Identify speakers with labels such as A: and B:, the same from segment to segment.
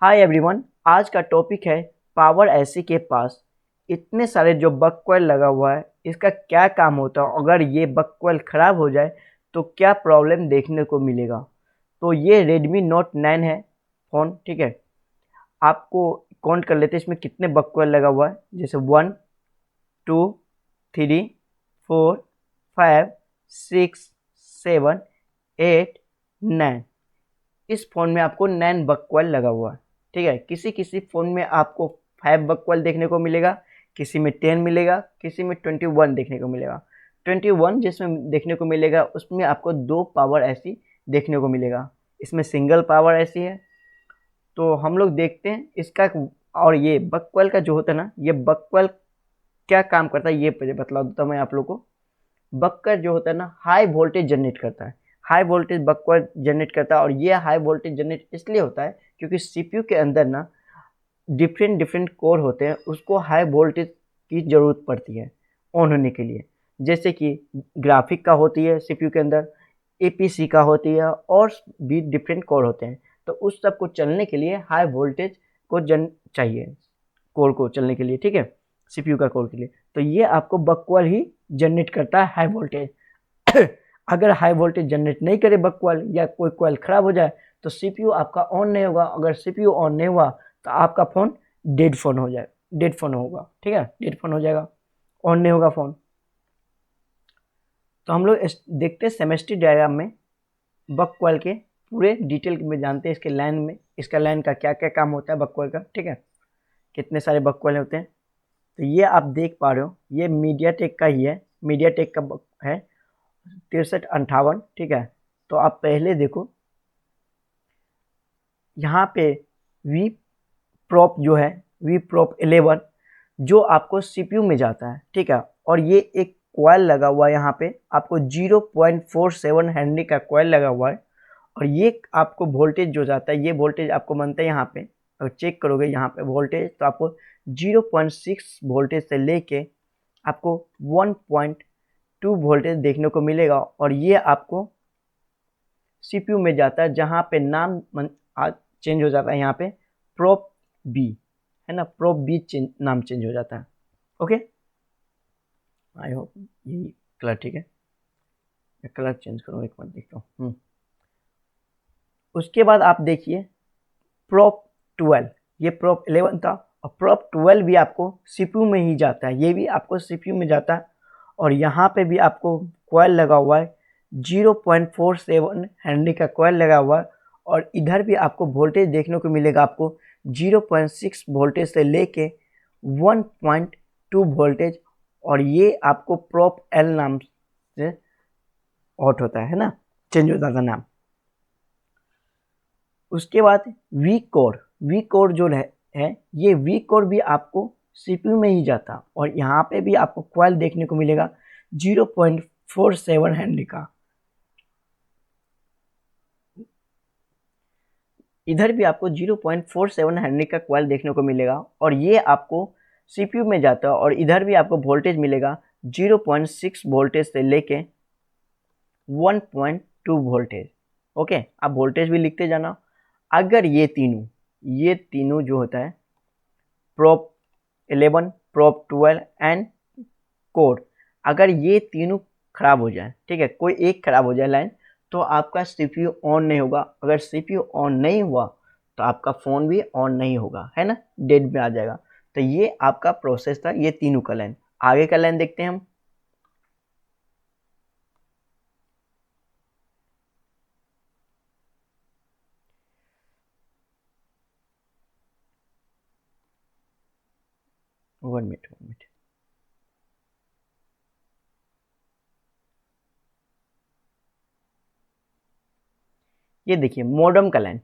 A: Hi everyone, आज का topic है पावर ऐसी के पास इतने सारे जो बक कॉइल लगा हुआ है, इसका क्या काम होता है। अगर ये बक कॉइल खराब हो जाए तो क्या प्रॉब्लम देखने को मिलेगा। तो ये Redmi Note 9 है फ़ोन, ठीक है। आपको काउंट कर लेते हैं इसमें कितने बक कॉइल लगा हुआ है। जैसे 1 2 3 4 5 6 7 8 9। इस फ़ोन में आपको 9 बक कॉइल लगा हुआ है, ठीक है। किसी किसी फ़ोन में आपको 5 बक कॉइल देखने को मिलेगा, किसी में 10 मिलेगा, किसी में 21 देखने को मिलेगा। 21 जिसमें देखने को मिलेगा उसमें आपको 2 पावर ऐसी देखने को मिलेगा। इसमें सिंगल पावर ऐसी है। तो हम लोग देखते हैं इसका। और ये बक कॉइल का जो होता है ना, ये बक कॉइल क्या काम करता है ये बतला देता हूँ मैं आप लोग को। बक कॉइल जो होता है ना, हाई वोल्टेज जनरेट करता है। हाई वोल्टेज बक कॉइल जनरेट करता है। और ये हाई वोल्टेज जनरेट इसलिए होता है क्योंकि सीपीयू के अंदर ना डिफरेंट डिफरेंट कोर होते हैं, उसको हाई वोल्टेज की ज़रूरत पड़ती है ऑन होने के लिए। जैसे कि ग्राफिक का होती है सीपीयू के अंदर, एपीसी का होती है, और भी डिफरेंट कोर होते हैं। तो उस सब को चलने के लिए हाई वोल्टेज को चाहिए, कोर को चलने के लिए, ठीक है, सीपीयू का कोर के लिए। तो ये आपको बक कॉइल ही जनरेट करता है हाई वोल्टेज। अगर हाई वोल्टेज जनरेट नहीं करे बक कॉइल, या कोई कॉइल खराब हो जाए, तो सीपीयू आपका ऑन नहीं होगा। अगर सीपीयू ऑन नहीं हुआ तो आपका फ़ोन डेड फ़ोन हो जाए, डेड फ़ोन होगा, ठीक है, डेड फ़ोन हो जाएगा, ऑन नहीं होगा फ़ोन। तो हम लोग देखते हैं सेमेस्ट्री डायग्राम में बक कॉइल के पूरे डिटेल में जानते हैं। इसके लाइन में, इसका लाइन का क्या क्या काम होता है बक कॉइल का, ठीक है, कितने सारे बक कॉइल होते हैं। तो ये आप देख पा रहे हो, ये मीडियाटेक का ही है, मीडियाटेक का है 6358, ठीक है। तो आप पहले देखो यहाँ पे वी प्रॉप जो है, वी प्रॉप 11 जो आपको सीपीयू में जाता है, ठीक है। और ये एक कॉइल लगा हुआ है यहाँ पे, आपको 0.47 हेनरी का कॉइल लगा हुआ है। और ये आपको वोल्टेज जो जाता है, ये वोल्टेज आपको बनता है यहाँ पे। अगर चेक करोगे यहाँ पे वोल्टेज, तो आपको 0.6 वोल्टेज से लेके आपको 1.2 वोल्टेज देखने को मिलेगा। और ये आपको सीपीयू में जाता है, जहाँ पे नाम चेंज हो जाता है, यहाँ पे प्रोप बी है ना, प्रोप बी नाम चेंज हो जाता है। ओके, आई होप यही कलर ठीक है। मैं कलर चेंज करूँ, एक मिनट देखता हूँ। उसके बाद आप देखिए प्रोप 12, ये प्रोप 11 था, और प्रोप 12 भी आपको सीपीयू में ही जाता है, ये भी आपको सीपीयू में जाता है। और यहाँ पे भी आपको कॉइल लगा हुआ है, 0.47 हेनरी का कॉइल लगा हुआ है। और इधर भी आपको वोल्टेज देखने को मिलेगा, आपको 0.6 वोल्टेज से लेके 1.2 वोल्टेज। और ये आपको प्रोप एल नाम से आउट होता है ना, चेंज होता था नाम। उसके बाद वी कोर जो है, ये वी कोर भी आपको सीपीयू में ही जाता। और यहाँ पे भी आपको कॉइल देखने को मिलेगा 0.47 हेनरी का। इधर भी आपको 0.47 हेनरी का कॉइल देखने को मिलेगा, और ये आपको सीपीयू में जाता है। और इधर भी आपको वोल्टेज मिलेगा 0.6 वोल्टेज से लेके 1.2 वोल्टेज। ओके, आप वोल्टेज भी लिखते जाना। अगर ये तीनों जो होता है, प्रोप 11, प्रोप 12 एंड कोर, अगर ये तीनों खराब हो जाए, ठीक है, कोई एक खराब हो जाए लाइन, तो आपका सीपीयू ऑन नहीं होगा। अगर सीपीयू ऑन नहीं हुआ तो आपका फ़ोन भी ऑन नहीं होगा, है ना, डेड में आ जाएगा। तो ये आपका प्रोसेस था, ये तीनों का लाइन। आगे का लाइन देखते हैं हम। One minute. ये देखिए मॉडेम का लाइन,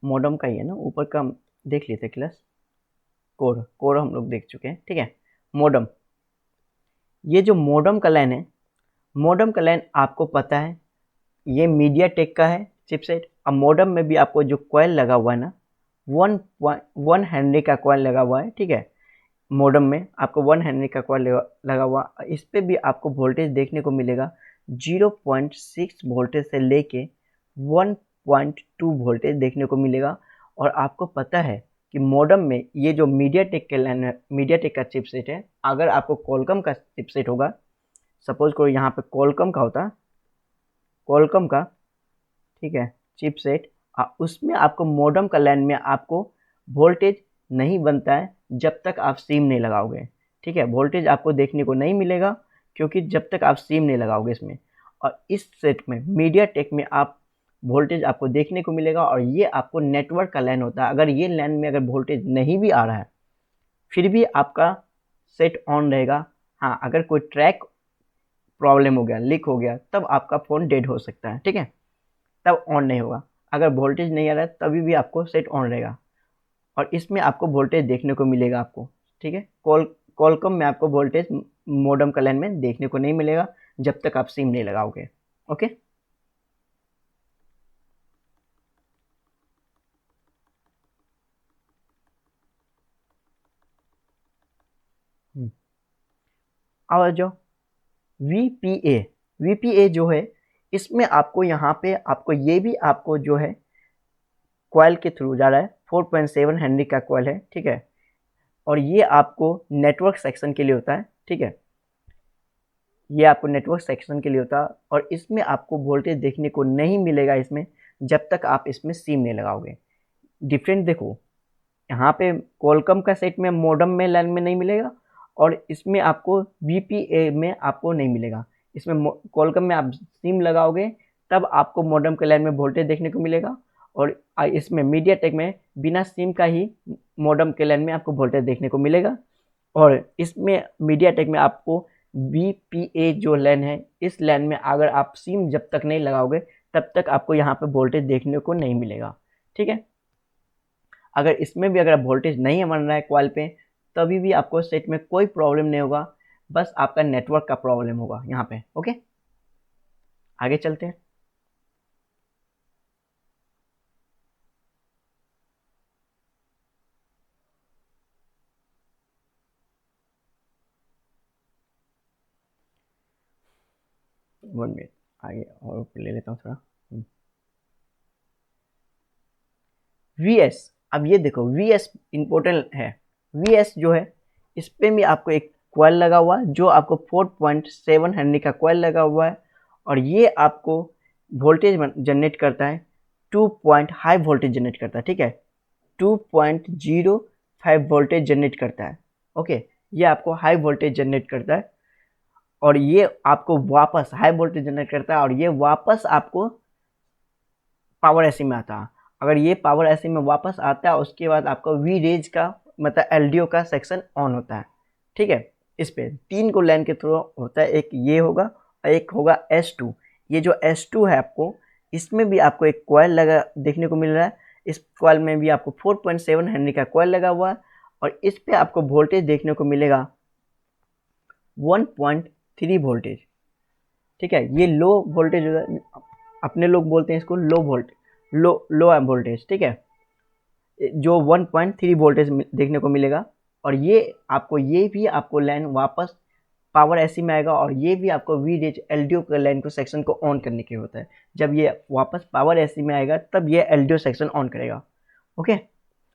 A: मॉडेम का ही है ना, ऊपर का देख लेते क्लास। कोर हम लोग देख चुके हैं, ठीक है। मॉडेम, ये जो मॉडेम का लाइन है, मॉडेम का लाइन आपको पता है ये मीडियाटेक का है चिपसेट। अब मॉडेम में भी आपको जो कॉइल लगा हुआ है ना, 1 हेनरी का कॉइल लगा हुआ है, ठीक है। मॉडेम में आपको 1 हेनरी का कॉइल लगा हुआ, इस पे भी आपको वोल्टेज देखने को मिलेगा 0.6 वोल्टेज से लेके 1.2 वोल्टेज देखने को मिलेगा। और आपको पता है कि मॉडेम में ये जो मीडियाटेक के लाइन मीडियाटेक का चिपसेट है, अगर आपको कॉलकॉम का चिपसेट होगा, सपोज करो यहाँ पे कॉलकॉम का होता, कॉलकॉम का, ठीक है, चिपसेट, उसमें आपको मॉडेम का लाइन में आपको वोल्टेज नहीं बनता है जब तक आप सिम नहीं लगाओगे। ठीक है, वोल्टेज आपको देखने को नहीं मिलेगा क्योंकि जब तक आप सिम नहीं लगाओगे इसमें। और इस सेट में मीडियाटेक में आप वोल्टेज आपको देखने को मिलेगा और ये आपको नेटवर्क का लाइन होता है। अगर ये लाइन में अगर वोल्टेज नहीं भी आ रहा है फिर भी आपका सेट ऑन रहेगा। हाँ, अगर कोई ट्रैक प्रॉब्लम हो गया, लीक हो गया, तब आपका फ़ोन डेड हो सकता है। ठीक है, तब ऑन नहीं होगा। अगर वोल्टेज नहीं आ रहा है तभी भी आपको सेट ऑन रहेगा और इसमें आपको वोल्टेज देखने को मिलेगा आपको। ठीक है, कॉलकॉम में आपको वोल्टेज मॉडेम का लाइन में देखने को नहीं मिलेगा जब तक आप सिम नहीं लगाओगे। ओके, अब आ जाओ VPA। VPA जो है इसमें आपको यहाँ पे आपको ये भी आपको जो है कॉइल के थ्रू जा रहा है। 4.7 हेनरी का कॉइल है। ठीक है, और ये आपको नेटवर्क सेक्शन के लिए होता है। ठीक है, ये आपको नेटवर्क सेक्शन के लिए होता है और इसमें आपको वोल्टेज देखने को नहीं मिलेगा इसमें जब तक आप इसमें सिम नहीं लगाओगे। डिफरेंट देखो, यहाँ पे कॉलकॉम का सेट में मॉडेम में लाइन में नहीं मिलेगा और इसमें आपको VPA में आपको नहीं मिलेगा। इसमें कॉलकॉम में आप सिम लगाओगे तब आपको मॉडेम के लाइन में वोल्टेज देखने को मिलेगा और इसमें मीडियाटेक में बिना सिम का ही मॉडेम के लाइन में आपको वोल्टेज देखने को मिलेगा। और इसमें मीडियाटेक में आपको VPA जो लाइन है, इस लाइन में अगर आप सिम जब तक नहीं लगाओगे तब तक आपको यहाँ पे वोल्टेज देखने को नहीं मिलेगा। ठीक है, अगर इसमें भी अगर वोल्टेज नहीं बन रहा है कॉइल पे तभी भी आपको सेट में कोई प्रॉब्लम नहीं होगा, बस आपका नेटवर्क का प्रॉब्लम होगा यहाँ पे। ओके, आगे चलते हैं। वन मिनट, आगे और ऊपर ले लेता हूँ थोड़ा। VS, अब ये देखो VS इंपॉर्टेंट है। VS जो है इस पे भी आपको एक कॉइल लगा हुआ है जो आपको 4.7 हेनरी का कॉइल लगा हुआ है और ये आपको वोल्टेज जनरेट करता है। 2 पॉइंट हाई वोल्टेज जनरेट करता है। ठीक है, 2.05 वोल्टेज जनरेट करता है। ओके, ये आपको हाई वोल्टेज जनरेट करता है और ये आपको वापस हाई वोल्टेज जनरेट करता है और ये वापस आपको पावर एसी में आता है। अगर ये पावर एसी में वापस आता है उसके बाद आपका वी रेज का मतलब LDO का सेक्शन ऑन होता है। ठीक है, इस पे 3 को लाइन के थ्रू होता है, एक ये होगा और एक होगा S2। ये जो S2 है आपको इसमें भी आपको एक कॉइल लगा देखने को मिल रहा है। इस कॉइल में भी आपको 4.7 हेनरी का कॉइल लगा हुआ है और इस पे आपको वोल्टेज देखने को मिलेगा 1.3 वोल्टेज। ठीक है, ये लो वोल्टेज अपने लोग बोलते हैं इसको लो वोल्टेज, लो वोल्टेज। ठीक है, जो 1.3 वोल्टेज देखने को मिलेगा और ये भी आपको लाइन वापस पावर एसी में आएगा और ये भी आपको वी रेज LDO के लाइन को सेक्शन को ऑन करने के होता है। जब ये वापस पावर एसी में आएगा तब ये LDO सेक्शन ऑन करेगा। ओके,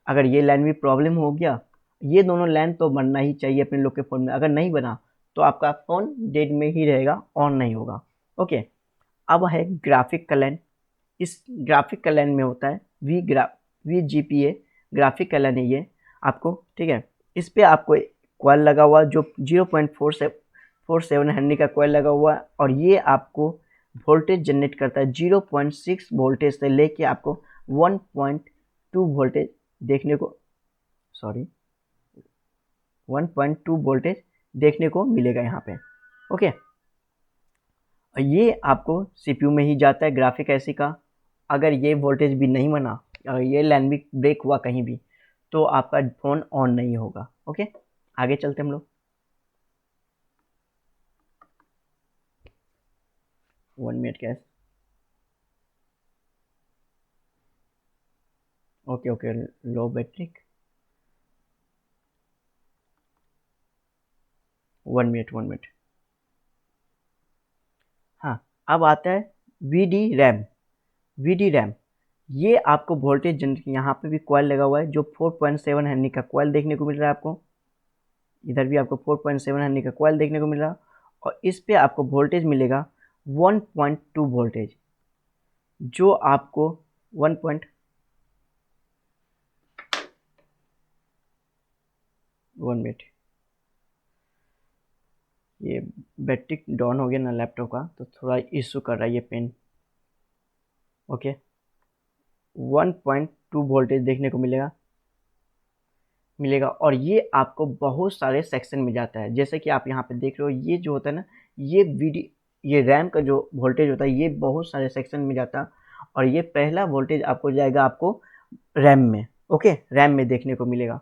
A: अगर ये लाइन भी प्रॉब्लम हो गया, ये दोनों लाइन तो बनना ही चाहिए अपने लोग के फ़ोन में, अगर नहीं बना तो आपका फ़ोन डेड में ही रहेगा, ऑन नहीं होगा। ओके, अब है ग्राफिक का लाइन। इस ग्राफिक का लाइन में होता है VGPA ग्राफिक का लाइन है ये आपको। ठीक है, इस पे आपको कॉइल लगा हुआ जो 0.47 हेनरी का कॉइल लगा हुआ है और ये आपको वोल्टेज जनरेट करता है 0.6 वोल्टेज से लेके आपको 1.2 वोल्टेज देखने को 1.2 वोल्टेज देखने को मिलेगा यहाँ पे। ओके, ये आपको CPU में ही जाता है ग्राफिक ऐसी का। अगर ये वोल्टेज भी नहीं बना, अगर ये लाइन भी ब्रेक हुआ कहीं भी तो आपका फ़ोन ऑन नहीं होगा। ओके, आगे चलते हम लोग। 1 मिनट कैश। ओके, लो बैटरी। 1 मिनट। हाँ, अब आता है VD रैम। ये आपको वोल्टेज जनरेटर, यहाँ पे भी कॉइल लगा हुआ है जो 4.7 हेनरी का कॉइल देखने को मिल रहा है आपको। इधर भी आपको 4.7 हेनरी का कॉइल देखने को मिल रहा है और इस पे आपको वोल्टेज मिलेगा 1.2 वोल्टेज, जो आपको 1 मिनट, ये बैटरी डाउन हो गया ना लैपटॉप का, तो थोड़ा इशू कर रहा है ये पेन। ओके, 1.2 वोल्टेज देखने को मिलेगा और ये आपको बहुत सारे सेक्शन में जाता है। जैसे कि आप यहाँ पे देख रहे हो, ये जो होता है ना, ये रैम का जो वोल्टेज होता है ये बहुत सारे सेक्शन में जाता है और ये पहला वोल्टेज आपको जाएगा आपको रैम में। ओके, रैम में देखने को मिलेगा।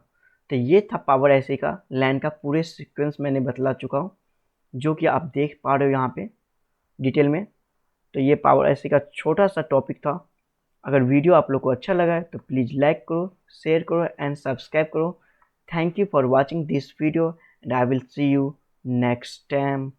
A: तो ये था पावर ऐसी का लैन का पूरे सीक्वेंस मैंने बतला चुका हूँ, जो कि आप देख पा रहे हो यहाँ पे डिटेल में। तो ये पावर ऐसी का छोटा सा टॉपिक था। अगर वीडियो आप लोग को अच्छा लगा है तो प्लीज़ लाइक करो, शेयर करो एंड सब्सक्राइब करो। Thank you for watching this video and I will see you next time.